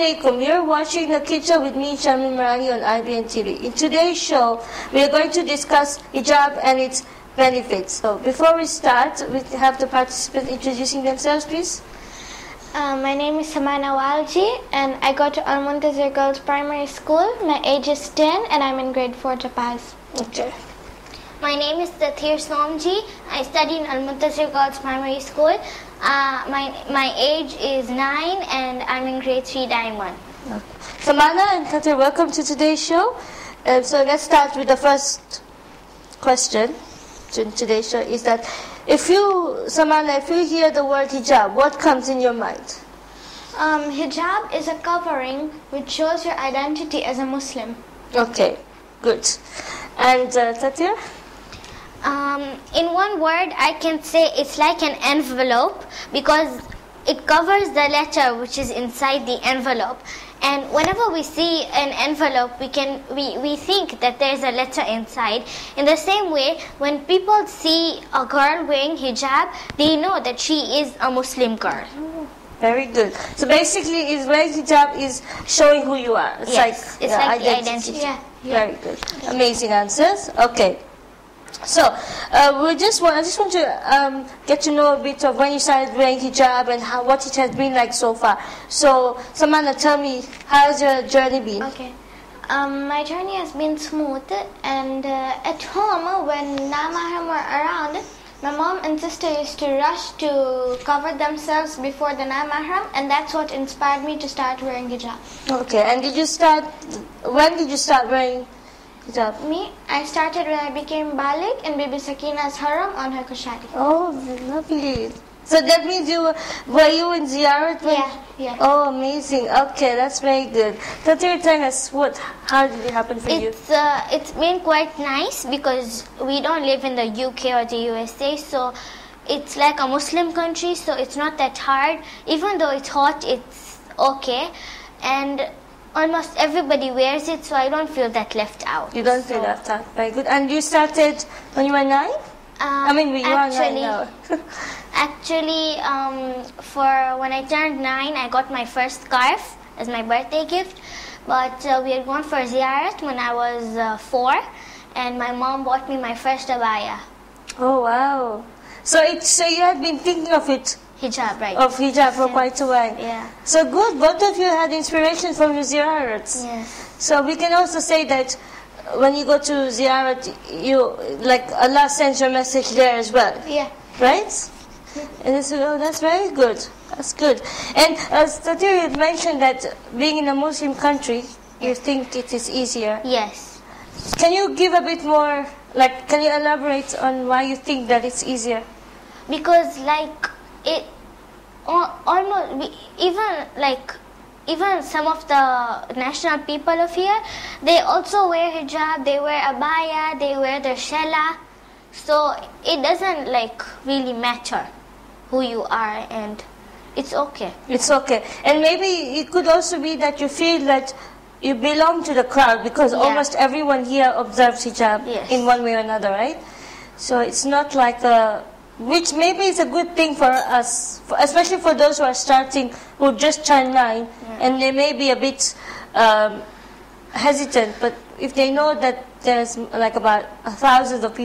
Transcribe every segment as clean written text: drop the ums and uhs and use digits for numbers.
alaikum. You're watching the Kids Show with me, Sharmeen Merali on IBN TV. In today's show, we are going to discuss hijab and its benefits. So before we start, we have the participants introducing themselves, please. My name is Samana Walji and I go to Al Muntazir Girls Primary School. My age is 10 and I'm in grade 4 Japaz. Okay. My name is Tathir Somji. I study in Al Muntazir Girls Primary School. My age is 9 and I'm in grade 3 Diamond. Okay. Samana and Tathir, welcome to today's show. So let's start with the first question to today's show is that Samana, if you hear the word hijab, what comes in your mind? Hijab is a covering which shows your identity as a Muslim. Okay, good. And Tathir? In one word, I can say it's like an envelope because it covers the letter which is inside the envelope. And whenever we see an envelope, we think that there's a letter inside. In the same way, when people see a girl wearing hijab, they know that she is a Muslim girl. Very good. So basically, wearing hijab is showing who you are. It's yes, it's like the identity. Yeah. Very good. Amazing answers. Okay. So, I just want to get to know a bit of when you started wearing hijab and what it has been like so far. So, Samana, tell me, how has your journey been? Okay. My journey has been smooth, and at home, when Namahram were around, my mom and sister used to rush to cover themselves before the Namahram, and that's what inspired me to start wearing hijab. Okay, and when did you start wearing hijab? Me, I started when I became Balig in Bibi Sakina's haram on her kushari. Oh, lovely. So that means were you in ziyarat? Yeah. Oh, amazing. Okay, that's very good. Tathir, tell us how did it happen for you? It's been quite nice because we don't live in the UK or the USA, so it's like a Muslim country, so it's not that hard. Even though it's hot, it's okay. And almost everybody wears it, so I don't feel that left out. You don't feel left out. Very good. And you started when you were 9? You are 9 now. Actually, for when I turned 9, I got my first scarf as my birthday gift. But we had gone for ziyarat when I was 4, and my mom bought me my first abaya. Oh wow! So you had been thinking of it. Hijab, right? Of hijab for quite a while. Yeah. So good. Both of you had inspiration from your ziyarats. Yes. So we can also say that when you go to ziyarat, Allah sends your message there as well. Yeah. Right? And that's very good. That's good. And as Tathir had mentioned that being in a Muslim country, you think it is easier. Yes. Can you give a bit more, can you elaborate on why you think that it's easier? Because even some of the national people of here, they also wear hijab, they wear abaya, they wear their shela. So it doesn't really matter who you are, and it's okay. It's okay. And maybe it could also be that you feel that you belong to the crowd because almost everyone here observes hijab in one way or another, right? So it's not which maybe is a good thing for us, especially for those who are starting, who just turned 9, and they may be a bit hesitant, but if they know that there's about thousands of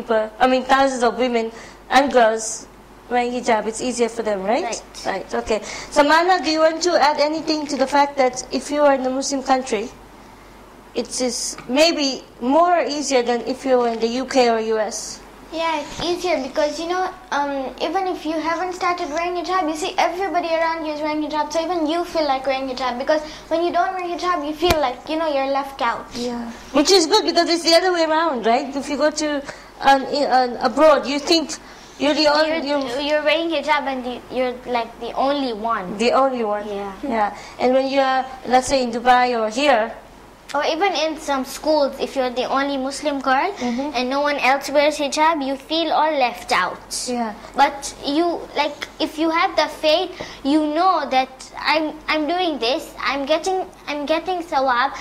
women and girls wearing hijab, it's easier for them, right? Right, okay. Samana, do you want to add anything to the fact that if you are in a Muslim country, it is maybe more easier than if you were in the UK or US? Yeah, it's easier because, even if you haven't started wearing hijab, you see everybody around you is wearing hijab, so even you feel like wearing hijab, because when you don't wear hijab, you feel like, you're left out. Yeah. Which is good because it's the other way around, right? If you go to abroad, you think you're the only... You're wearing hijab and you're the only one. The only one. Yeah. And when you're, let's say, in Dubai or here, or even in some schools, if you're the only Muslim girl and no one else wears hijab, you feel all left out. Yeah. But if you have the faith, you know that I'm doing this, I'm getting sawab,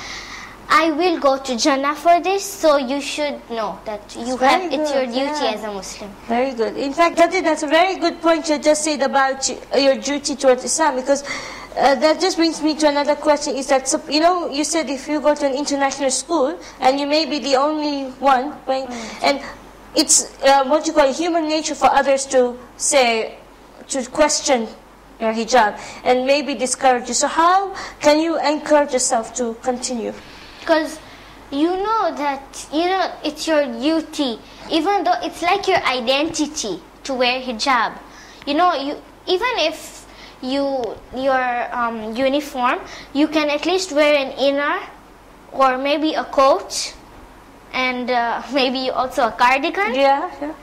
I will go to Jannah for this, so you should know that it's your duty as a Muslim. Very good. In fact, that's a very good point you just said about your duty towards Islam, because that just brings me to another question, is that, so, you know, you said if you go to an international school, and you may be the only one, right? And it's what you call human nature for others to say, to question your hijab, and maybe discourage you. So how can you encourage yourself to continue? Because you know that, you know, it's your duty, even though it's like your identity to wear hijab. You know, you even if your uniform, you can at least wear an inner or maybe a coat, and maybe also a cardigan. Yeah, yeah.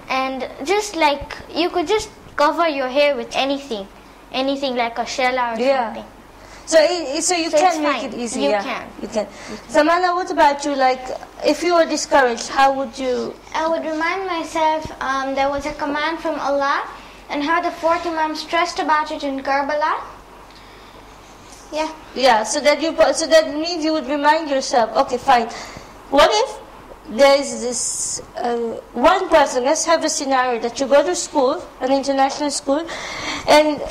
And just like you could just cover your hair with anything like a shella or something. So you can make it easy. You can. Samana, what about you? Like, if you were discouraged, how would you? I would remind myself there was a command from Allah, and how the fourth Imam stressed about it in Karbala. Yeah. Yeah. So that means you would remind yourself. Okay, fine. What if there is this one person? Let's have a scenario that you go to school, an international school, and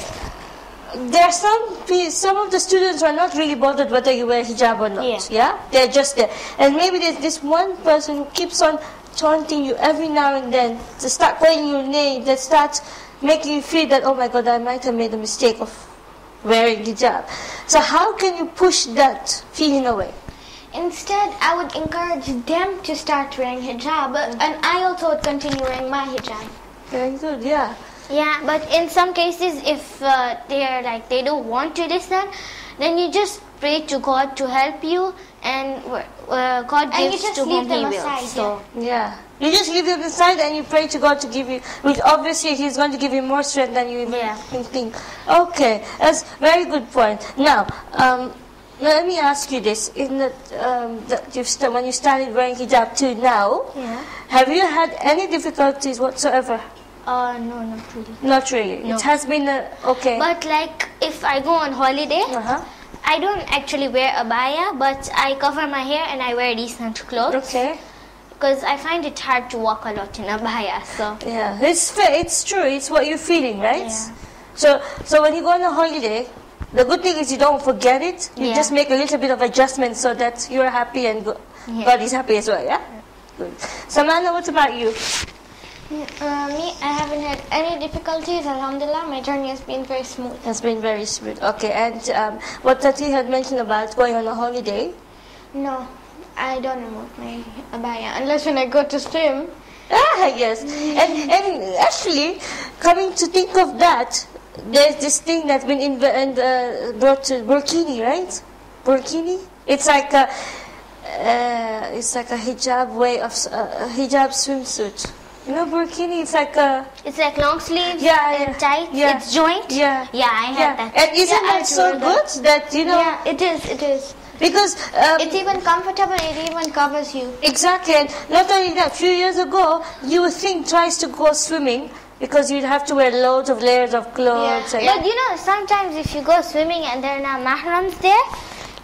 there are some of the students who are not really bothered whether you wear hijab or not. Yeah? They're just there. And maybe there's this one person who keeps on taunting you every now and then, to start calling your name, that starts making you feel that, oh my God, I might have made a mistake of wearing hijab. So how can you push that feeling away? Instead, I would encourage them to start wearing hijab, and I also would continue wearing my hijab. Very good, yeah. Yeah, but in some cases, if they don't want to listen, then you just pray to God to help you, and God gives to whom He will. So yeah, you just leave them aside and you pray to God to give you, which obviously He's going to give you more strength than you even think. Okay, that's a very good point. Now, let me ask you this: in when you started wearing hijab to now, have you had any difficulties whatsoever? No, not really. Not really. No. It has been okay. But like if I go on holiday, I don't actually wear abaya, but I cover my hair and I wear decent clothes. Okay. Because I find it hard to walk a lot in abaya. So yeah, it's true. It's what you're feeling, right? Yeah. So when you go on a holiday, the good thing is you don't forget it. You just make a little bit of adjustment so that you're happy and God is happy as well. Yeah. Good. Samana, what about you? Me, I haven't had any difficulties. Alhamdulillah, my journey has been very smooth. Has been very smooth. Okay, and what Tati had mentioned about going on a holiday? No, I don't remove my abaya unless when I go to swim. Yes. And actually, coming to think of that, there's this thing that's been brought to burkini, right? Burkini. It's like a hijab way of hijab swimsuit. You know, burkini, it's like long sleeves and tight. It's joint. Yeah, I have that. And isn't that so good that, you know? Yeah, it is. Because it's even comfortable. It even covers you. Exactly. And not only that, a few years ago, you would think twice to go swimming because you'd have to wear loads of layers of clothes. Yeah. But you know, sometimes if you go swimming and there are no mahrams there,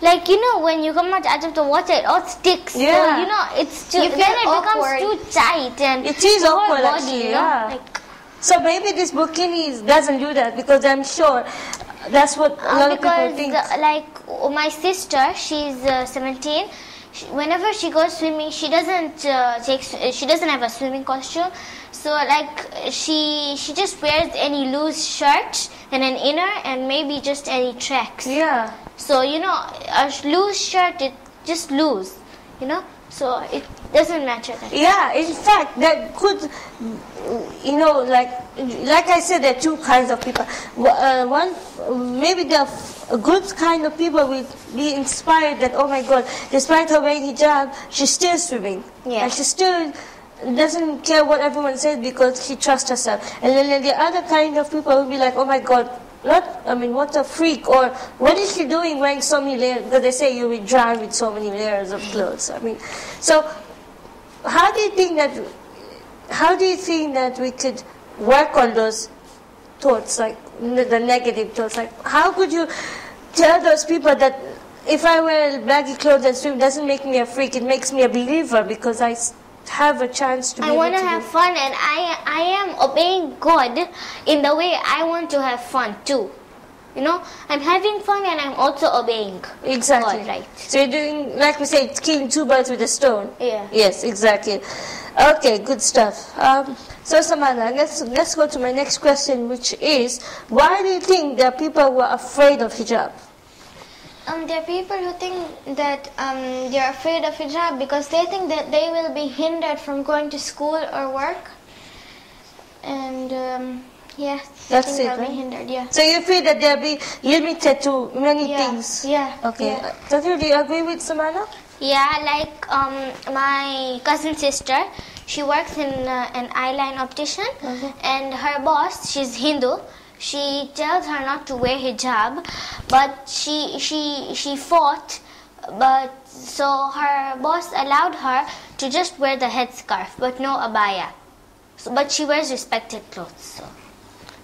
like, you know, when you come out of the water, it all sticks. Yeah. So, you know, it's too, then it becomes too tight. And it is awkward, actually, you know? Like, so maybe this burkini doesn't do that, because I'm sure that's what a lot of people think. Like, my sister, she's 17. Whenever she goes swimming, she doesn't have a swimming costume. So, like, she just wears any loose shirt and an inner and maybe just any tracks. Yeah. So, you know, a loose shirt, it just loose, you know, so it doesn't matter. Yeah, in fact, that could, you know, like I said, there are two kinds of people. One, maybe the good kind of people will be inspired that, oh my God, despite her wearing hijab, she's still swimming. Yeah. And she still doesn't care what everyone says because she trusts herself. And then the other kind of people will be like, oh my God, what a freak, or what is she doing wearing so many layers? Because they say you will drown with so many layers of clothes. I mean, so how do you think that we could work on those thoughts, like the negative thoughts? Like, how could you tell those people that if I wear baggy clothes and swim, doesn't make me a freak, it makes me a believer, because I have a chance to be want to have fun, and I am obeying God in the way I want to have fun too. You know, I'm having fun and I'm also obeying. Exactly. God, right. So you're doing, like we say, killing two birds with a stone. Yeah. Yes, exactly. Okay, good stuff. So Samana, let's go to my next question, which is, why do you think there are people who are afraid of hijab? There are people who think that they're afraid of hijab because they think that they will be hindered from going to school or work. And yeah, That's they'll it, be right? hindered. Yeah. So you feel that they'll be limited to many Yeah, things? yeah, Okay. yeah. Do you agree with Samana? Yeah, like my cousin sister, she works in an eyeline optician, and her boss, she's Hindu. She tells her not to wear hijab, but she fought. But so her boss allowed her to just wear the headscarf, but no abaya. So, but she wears respected clothes.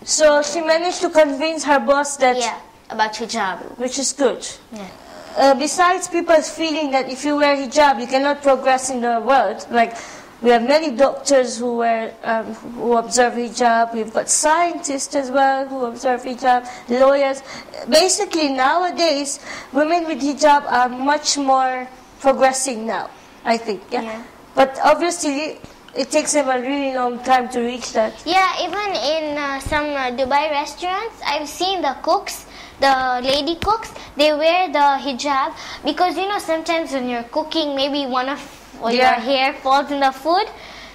So she managed to convince her boss that, Yeah, about hijab. which is good. Yeah. Besides people's feeling that if you wear hijab, you cannot progress in the world. Like, we have many doctors who observe hijab. We've got scientists as well who observe hijab, lawyers. Basically, nowadays, women with hijab are much more progressing now, I think. Yeah. But obviously, it takes them a really long time to reach that. Yeah, even in some Dubai restaurants, I've seen the cooks, the lady cooks, they wear the hijab because, you know, sometimes when you're cooking, maybe one of your hair falls in the food.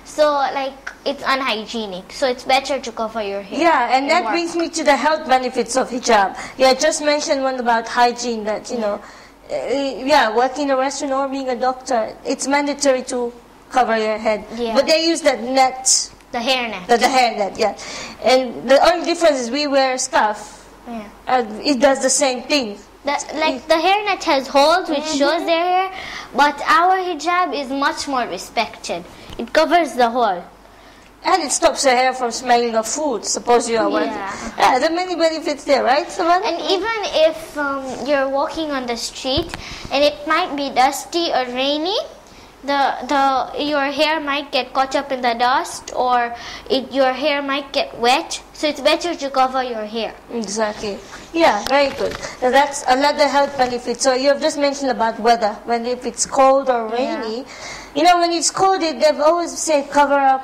So, like, it's unhygienic. So, it's better to cover your hair. Yeah, and that brings me to the health benefits of hijab. Yeah, I just mentioned one about hygiene that, you know, working in a restaurant or being a doctor, it's mandatory to cover your head. Yeah. But they use that net. The hairnet. The hairnet, yeah. And the only difference is we wear a scarf. Yeah. It does the same thing. The hairnet has holes which shows their hair, but our hijab is much more respected. It covers the whole. And it stops your hair from smelling of food, suppose you are working. Yeah, there are many benefits there, right, Savannah? And even if you're walking on the street and it might be dusty or rainy, your hair might get caught up in the dust, or your hair might get wet, so it's better to cover your hair. Exactly. Yeah, very good. Now that's another health benefit. So you have just mentioned about weather, when if it's cold or rainy. You know, when it's cold, they've always said cover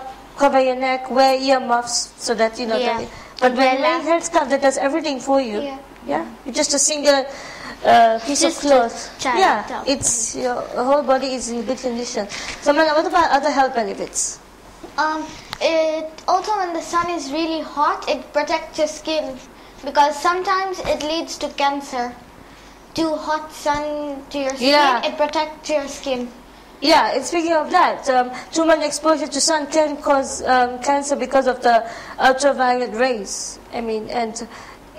your neck, wear earmuffs, so that, you know. But when rain headscarf, that does everything for you. Yeah. It's just a single piece of cloth. It's your whole body is in good condition. So, Mala, what about other health benefits? It also, when the sun is really hot, it protects your skin because sometimes it leads to cancer. Too hot sun to your skin, it protects your skin. Yeah, and speaking of that, too much exposure to sun can cause cancer because of the ultraviolet rays. I mean, and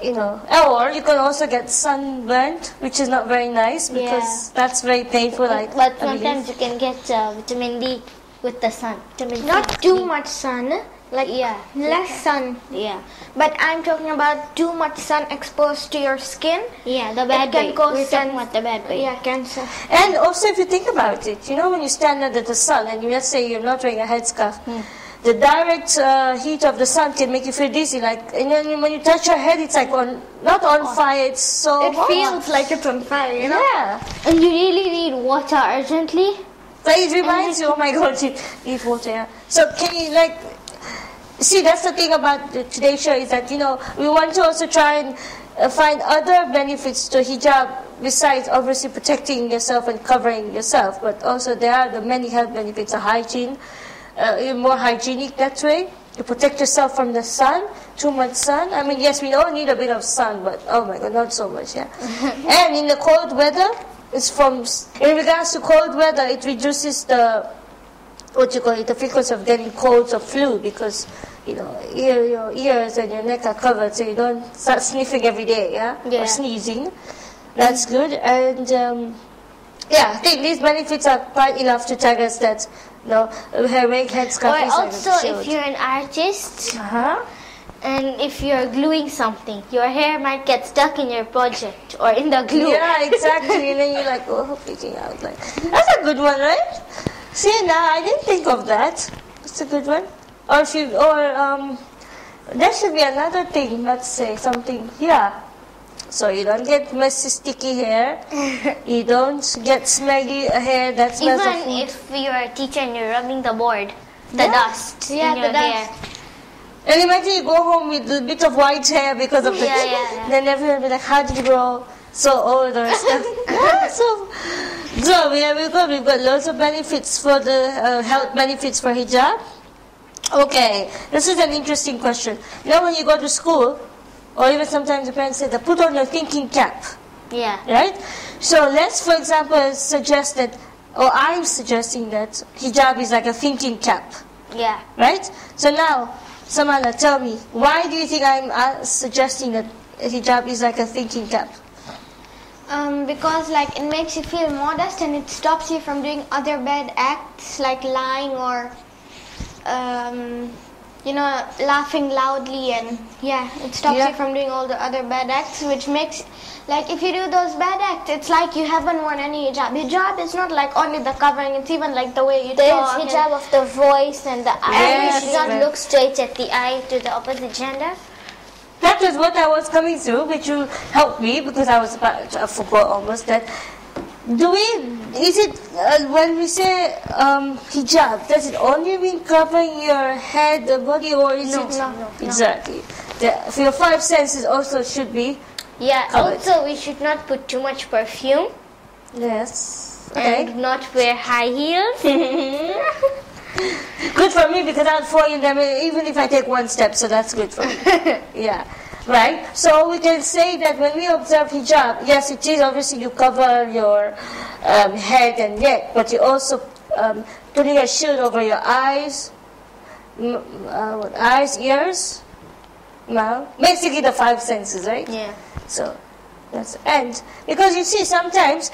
you know, or you can also get sunburned, which is not very nice because that's very painful. But sometimes you can get vitamin D with the sun. Not too much sun, like less sun. Yeah. But I'm talking about too much sun exposed to your skin. Yeah, the bad way. We're talking about the bad way. Yeah, cancer. And also, if you think about it, you know, when you stand under the sun and let's say you're not wearing a headscarf, the direct heat of the sun can make you feel dizzy. Like, and then when you touch your head, it's like not on fire. It's so hot. It feels like it's on fire, you know. Yeah. And you really need water urgently. But it reminds you, oh my God, you need water. Yeah. So can you see, that's the thing about today's show is that, you know, we want to also try and find other benefits to hijab besides obviously protecting yourself and covering yourself. But also there are the many health benefits of hygiene. You're more hygienic that way. You protect yourself from the sun, too much sun. I mean, yes, we all need a bit of sun, but oh my God, not so much, yeah. And in the cold weather, in regards to cold weather, it reduces the frequency of getting colds or flu because, you know, your ears and your neck are covered so you don't start sniffing every day, or sneezing. That's good. And I think these benefits are quite enough to tell us that, you know, wearing headscarf is also, if you're an artist, and if you're gluing something, your hair might get stuck in your project or in the glue. Yeah, exactly. And then you're like, freaking out. Like, that's a good one, right? See, now I didn't think of that. That's a good one. Or there should be another thing. Let's say something. Yeah. So you don't get messy, sticky hair. You don't get smelly hair that smells of food. Even if you're a teacher and you're rubbing the board, the dust in your hair. And imagine you go home with a bit of white hair because of the... Then everyone will be like, how did you grow so old or stuff? So we've got lots of benefits for the health benefits for hijab. Okay, this is an interesting question. Now when you go to school, or even sometimes the parents say, put on your thinking cap. Yeah. Right? So let's, for example, suggest that, or I'm suggesting that hijab is like a thinking cap. Yeah. Right? So now, Samala, tell me, why do you think I'm suggesting that hijab is like a thinking cap? Because like it makes you feel modest and it stops you from doing other bad acts like lying or laughing loudly, and it stops you from doing all the other bad acts, which makes, like, if you do those bad acts, it's like you haven't worn any hijab. Hijab is not like only the covering, it's even like the way you talk. There's hijab of the voice and the eye. You should not look straight at the eye to the opposite gender. That was what I was coming through, which will help me, because I was about to forgot almost that. When we say hijab, does it only mean covering your head, the body, or is it? No. Exactly. For your five senses also should be covered. Also we should not put too much perfume. Yes. Okay. And not wear high heels. Good for me, because I'll fall in them even if I take one step, so that's good for me. Yeah. Right? So we can say that when we observe hijab, yes, it is obviously you cover your head and neck, but you also putting a shield over your eyes, ears, mouth, basically the five senses, right? Yeah. So that's, and because you see sometimes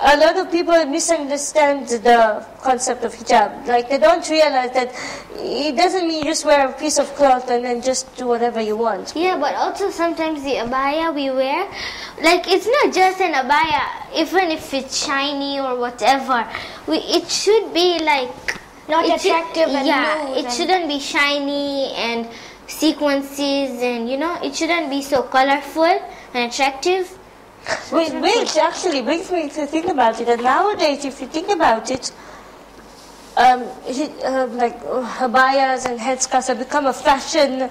a lot of people misunderstand the concept of hijab. Like they don't realize that it doesn't mean you just wear a piece of cloth and then just do whatever you want. Yeah, but also sometimes the abaya we wear, like it's not just an abaya, even if it's shiny or whatever. It should be like not attractive and loose. It shouldn't be shiny and sequences, and it shouldn't be so colorful and attractive. Which actually brings me to think about it. And nowadays, if you think about it, like abayas and headscarves have become a fashion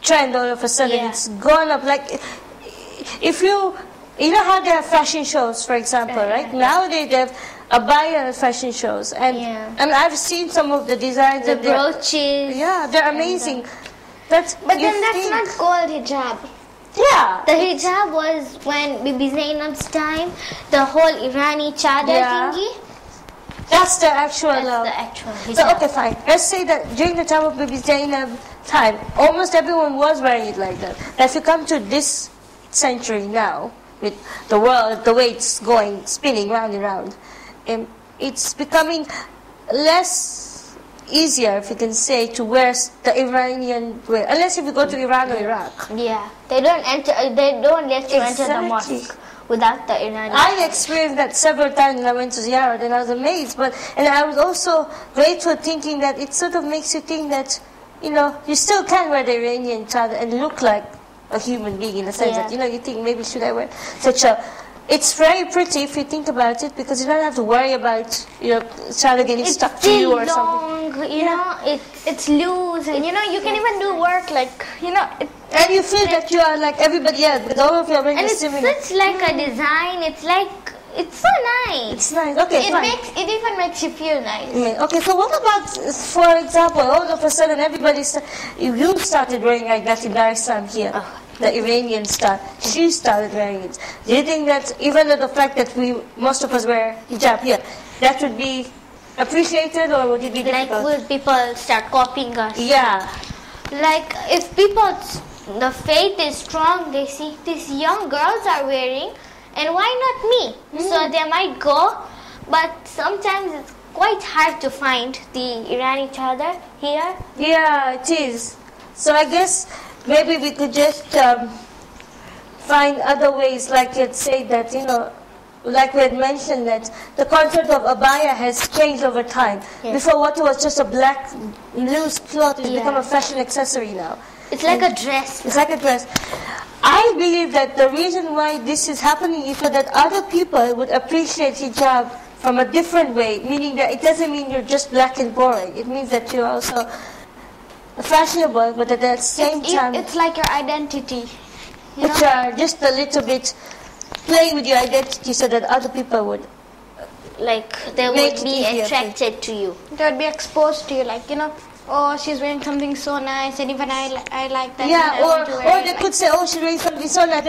trend all of a sudden. Yeah. It's gone up. Like, if you know how they have fashion shows, for example, right? Nowadays they have abaya fashion shows, and I've seen some of the designs. The brooches. Yeah, they're amazing. But then that's not called hijab. Yeah. The hijab was when Bibi Zainab's time, the whole Irani chadar thingy. That's the actual hijab. So, okay, fine. Let's say that during the time of Bibi Zainab time, almost everyone was wearing it like that. Now, if you come to this century now, with the world, the way it's going, spinning round and round, it's becoming less easier, if you can say, to wear the Iranian way, unless if you go to Iran or Iraq. Yeah, they don't let you enter the mosque without the Iranian. I experienced that several times when I went to Ziyarah, and I was amazed. And I was also grateful, thinking that it sort of makes you think that, you still can wear the Iranian chadar and look like a human being, in the sense that, you think maybe should I wear such a... It's very pretty if you think about it, because you don't have to worry about your chadar getting stuck to you or something. It's loose, and you can even do work like and you feel that you are like everybody else, but all of you are wearing the same. And it's like a design. It's so nice. It's nice. Okay, it even makes you feel nice. Okay, so what about, for example, all of a sudden you started wearing like that in Dar es Salaam here. The Iranian star, she started wearing it. Do you think that even though the fact that most of us wear hijab here, that would be appreciated, or would it be difficult? Like, will people start copying us? Yeah. Like, if the faith is strong, they see these young girls are wearing, and why not me? So they might go, but sometimes it's quite hard to find the Irani chadar here. Yeah, it is. So I guess maybe we could just find other ways, like you'd say that, like we had mentioned, that the concept of abaya has changed over time. Yes. Before, what was just a black loose cloth has become a fashion accessory now. It's like a dress. It's like a dress. I believe that the reason why this is happening is so that other people would appreciate hijab from a different way, meaning that it doesn't mean you're just black and boring. It means that you're also fashionable, but at the same time... It's like your identity. You Which are just a little bit playing with your identity so that other people would... Like, they would be attracted to you. They would be exposed to you, like, you know, oh, she's wearing something so nice, and even I like that. Yeah, or they could say, oh, she's wearing something so nice.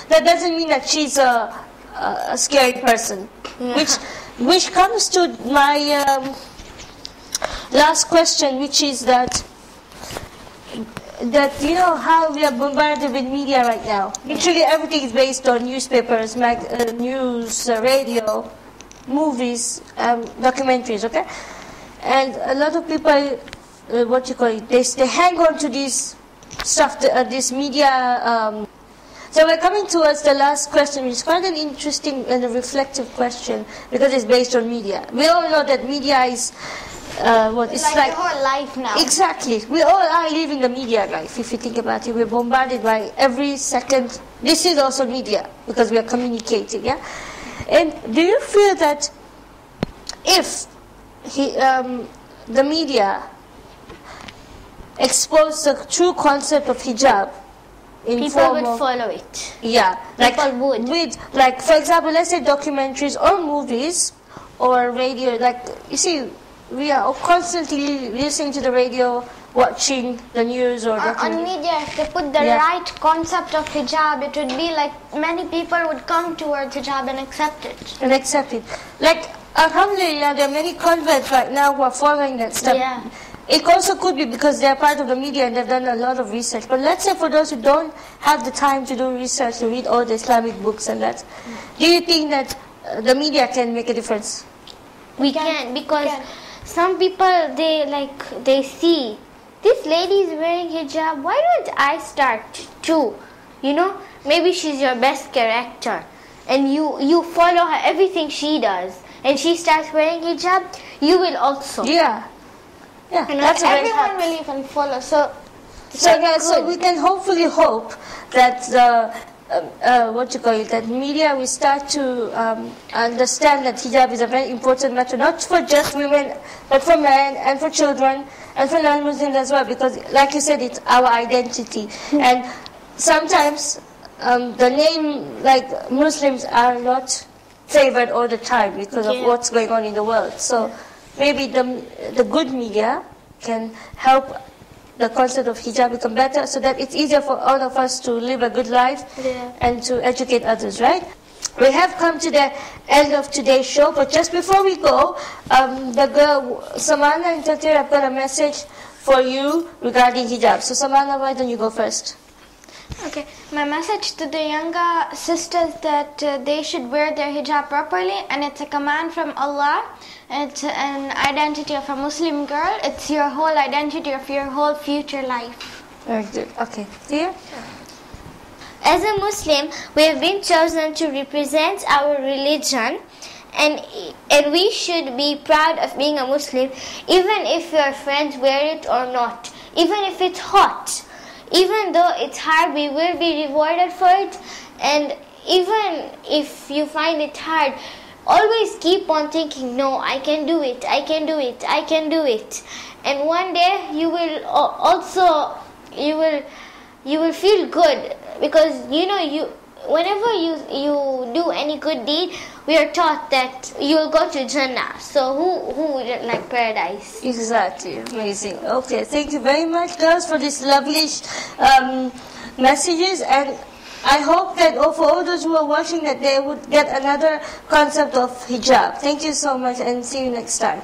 That doesn't mean that she's a scary person. Yeah. Which comes to my last question, which is that you know how we are bombarded with media right now. Literally everything is based on newspapers, news, radio, movies, documentaries, okay? And a lot of people, they hang on to this stuff, this media. So we're coming towards the last question, which is quite an interesting and a reflective question because it's based on media. We all know that media is it's like the whole life now. Exactly. We all are living the media life. If you think about it, we're bombarded by every second. This is also media because we are communicating, yeah? And do you feel that if the media exposed the true concept of hijab in people would follow it? Yeah. People would. Like, for example, let's say documentaries or movies or radio. Like, you see, we are constantly listening to the radio, watching the news or on media. If they put the right concept of hijab, it would be like many people would come towards hijab and accept it. Like, alhamdulillah, there are many converts right now who are following that stuff. Yeah. It also could be because they are part of the media and they've done a lot of research. But let's say for those who don't have the time to do research, to read all the Islamic books and that, do you think that the media can make a difference? We can, because some people, they see, this lady is wearing hijab, why don't I start too? You know, maybe she's your best character and you follow her, everything she does, and she starts wearing hijab, you will also. Yeah. Yeah, and that's everyone will even follow. So we can hopefully hope that that media will start to understand that hijab is a very important matter, not for just women, but for men and for children and for non-Muslims as well, because like you said, it's our identity. And sometimes the name, like, Muslims are not favored all the time because of what's going on in the world. So maybe the good media can help the concept of hijab become better so that it's easier for all of us to live a good life and to educate others, right? We have come to the end of today's show, but just before we go, the girl, Samana and Tatir, have got a message for you regarding hijab. So Samana, why don't you go first? Okay, my message to the younger sisters that they should wear their hijab properly, and it's a command from Allah. It's an identity of a Muslim girl. It's your whole identity of your whole future life. Very good. Okay, Tia? As a Muslim, we have been chosen to represent our religion, and we should be proud of being a Muslim, even if your friends wear it or not, even if it's hot. Even though it's hard, we will be rewarded for it. And even if you find it hard, always keep on thinking, no, I can do it, I can do it, I can do it. And one day you will also, you will feel good, because whenever you do any good deed, we are taught that you will go to Jannah. So who wouldn't like paradise? Exactly. Amazing. Okay, thank you very much, girls, for these lovely messages, and I hope that for all those who are watching, that they would get another concept of hijab. Thank you so much, and see you next time.